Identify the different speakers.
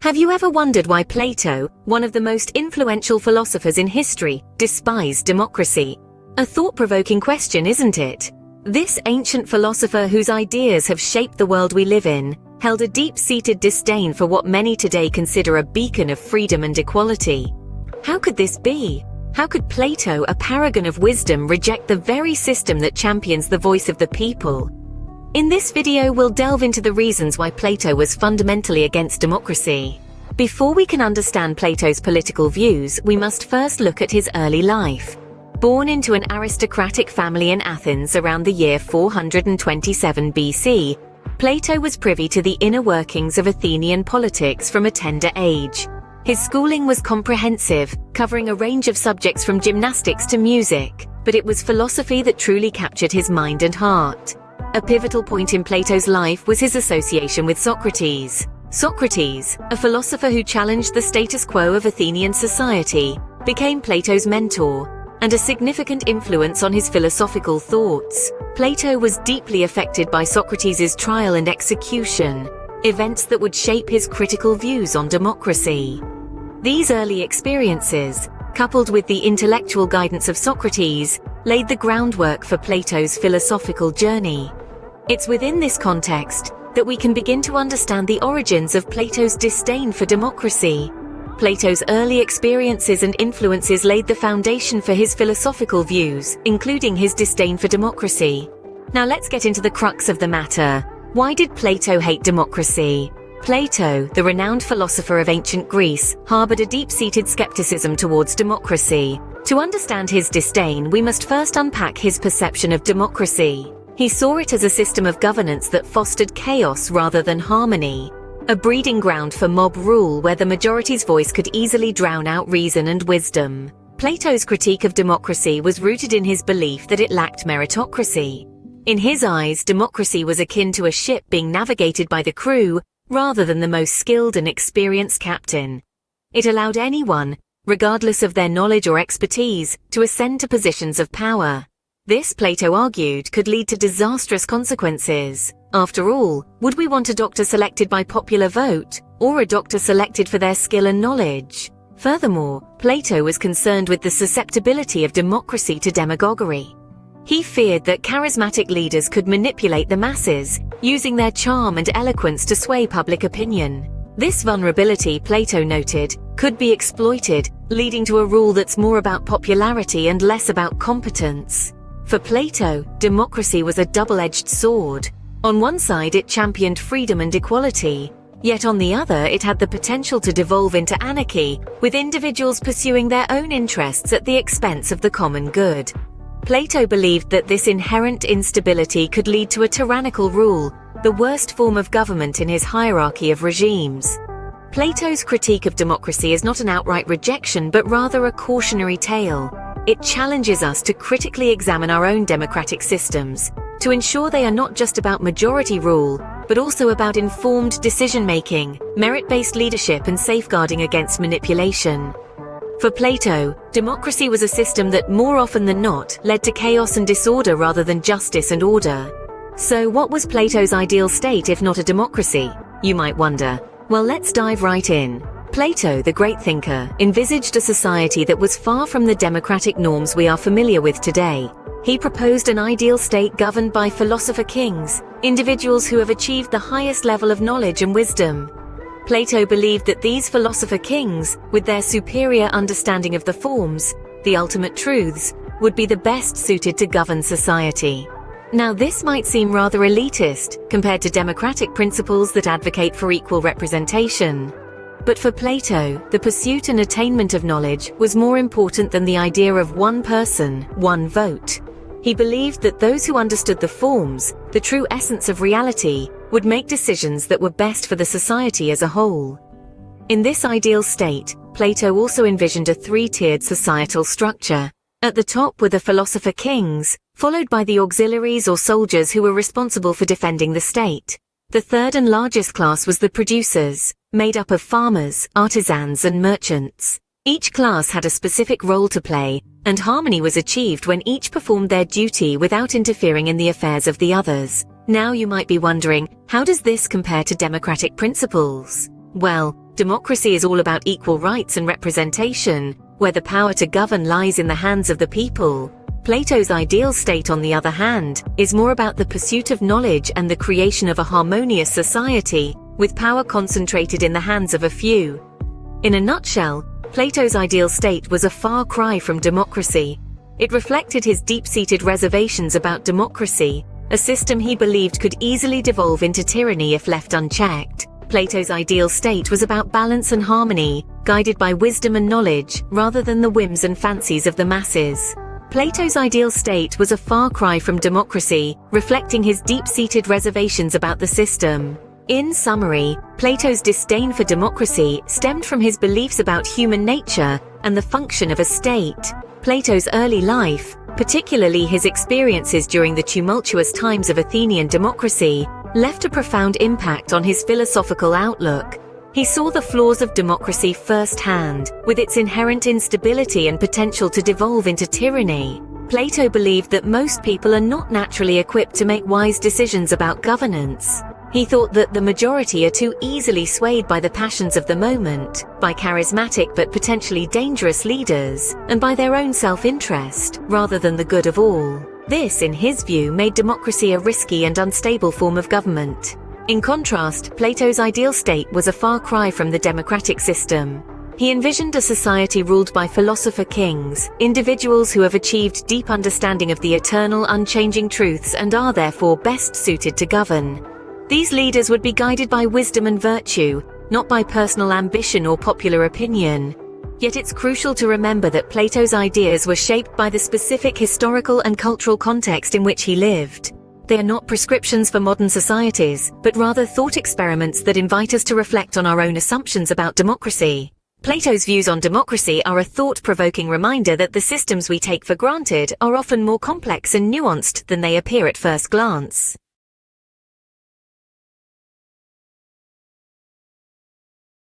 Speaker 1: Have you ever wondered why Plato, one of the most influential philosophers in history, despised democracy? A thought-provoking question, isn't it? This ancient philosopher whose ideas have shaped the world we live in held a deep-seated disdain for what many today consider a beacon of freedom and equality. How could this be? How could Plato, a paragon of wisdom, reject the very system that champions the voice of the people? In this video, we'll delve into the reasons why Plato was fundamentally against democracy. Before we can understand Plato's political views, we must first look at his early life. Born into an aristocratic family in Athens around the year 427 BC, Plato was privy to the inner workings of Athenian politics from a tender age. His schooling was comprehensive, covering a range of subjects from gymnastics to music, but it was philosophy that truly captured his mind and heart. A pivotal point in Plato's life was his association with Socrates. Socrates, a philosopher who challenged the status quo of Athenian society, became Plato's mentor and a significant influence on his philosophical thoughts. Plato was deeply affected by Socrates' trial and execution, events that would shape his critical views on democracy. These early experiences, coupled with the intellectual guidance of Socrates, laid the groundwork for Plato's philosophical journey. It's within this context that we can begin to understand the origins of Plato's disdain for democracy. Plato's early experiences and influences laid the foundation for his philosophical views, including his disdain for democracy. Now let's get into the crux of the matter. Why did Plato hate democracy? Plato, the renowned philosopher of ancient Greece, harbored a deep-seated skepticism towards democracy. To understand his disdain, we must first unpack his perception of democracy. He saw it as a system of governance that fostered chaos rather than harmony, a breeding ground for mob rule where the majority's voice could easily drown out reason and wisdom. Plato's critique of democracy was rooted in his belief that it lacked meritocracy. In his eyes, democracy was akin to a ship being navigated by the crew rather than the most skilled and experienced captain. It allowed anyone, regardless of their knowledge or expertise, to ascend to positions of power. This, Plato argued, could lead to disastrous consequences. After all, would we want a doctor selected by popular vote, or a doctor selected for their skill and knowledge? Furthermore, Plato was concerned with the susceptibility of democracy to demagoguery. He feared that charismatic leaders could manipulate the masses, using their charm and eloquence to sway public opinion. This vulnerability, Plato noted, could be exploited, leading to a rule that's more about popularity and less about competence. For Plato, democracy was a double-edged sword. On one side, it championed freedom and equality, yet on the other, it had the potential to devolve into anarchy, with individuals pursuing their own interests at the expense of the common good. Plato believed that this inherent instability could lead to a tyrannical rule, the worst form of government in his hierarchy of regimes. Plato's critique of democracy is not an outright rejection, but rather a cautionary tale. It challenges us to critically examine our own democratic systems, to ensure they are not just about majority rule, but also about informed decision-making, merit-based leadership, and safeguarding against manipulation. For Plato, democracy was a system that, more often than not, led to chaos and disorder rather than justice and order. So what was Plato's ideal state if not a democracy, you might wonder? Well, let's dive right in. Plato, the great thinker, envisaged a society that was far from the democratic norms we are familiar with today. He proposed an ideal state governed by philosopher kings, individuals who have achieved the highest level of knowledge and wisdom. Plato believed that these philosopher kings, with their superior understanding of the forms, the ultimate truths, would be the best suited to govern society. Now, this might seem rather elitist compared to democratic principles that advocate for equal representation. But for Plato, the pursuit and attainment of knowledge was more important than the idea of one person, one vote. He believed that those who understood the forms, the true essence of reality, would make decisions that were best for the society as a whole. In this ideal state, Plato also envisioned a three-tiered societal structure. At the top were the philosopher kings, followed by the auxiliaries or soldiers who were responsible for defending the state. The third and largest class was the producers, made up of farmers, artisans, and merchants. Each class had a specific role to play, and harmony was achieved when each performed their duty without interfering in the affairs of the others. Now you might be wondering, how does this compare to democratic principles? Well, Democracy is all about equal rights and representation, where the power to govern lies in the hands of the people. Plato's ideal state, on the other hand, is more about the pursuit of knowledge and the creation of a harmonious society, with power concentrated in the hands of a few. In a nutshell, Plato's ideal state was a far cry from democracy. It reflected his deep-seated reservations about democracy, a system he believed could easily devolve into tyranny if left unchecked. Plato's ideal state was about balance and harmony, guided by wisdom and knowledge, rather than the whims and fancies of the masses. Plato's ideal state was a far cry from democracy, reflecting his deep-seated reservations about the system. In summary, Plato's disdain for democracy stemmed from his beliefs about human nature and the function of a state. Plato's early life, particularly his experiences during the tumultuous times of Athenian democracy, left a profound impact on his philosophical outlook. He saw the flaws of democracy firsthand, with its inherent instability and potential to devolve into tyranny. Plato believed that most people are not naturally equipped to make wise decisions about governance. He thought that the majority are too easily swayed by the passions of the moment, by charismatic but potentially dangerous leaders, and by their own self-interest, rather than the good of all. This, in his view, made democracy a risky and unstable form of government. In contrast, Plato's ideal state was a far cry from the democratic system. He envisioned a society ruled by philosopher kings, individuals who have achieved deep understanding of the eternal, unchanging truths and are therefore best suited to govern. These leaders would be guided by wisdom and virtue, not by personal ambition or popular opinion. Yet it's crucial to remember that Plato's ideas were shaped by the specific historical and cultural context in which he lived. They are not prescriptions for modern societies, but rather thought experiments that invite us to reflect on our own assumptions about democracy. Plato's views on democracy are a thought-provoking reminder that the systems we take for granted are often more complex and nuanced than they appear at first glance.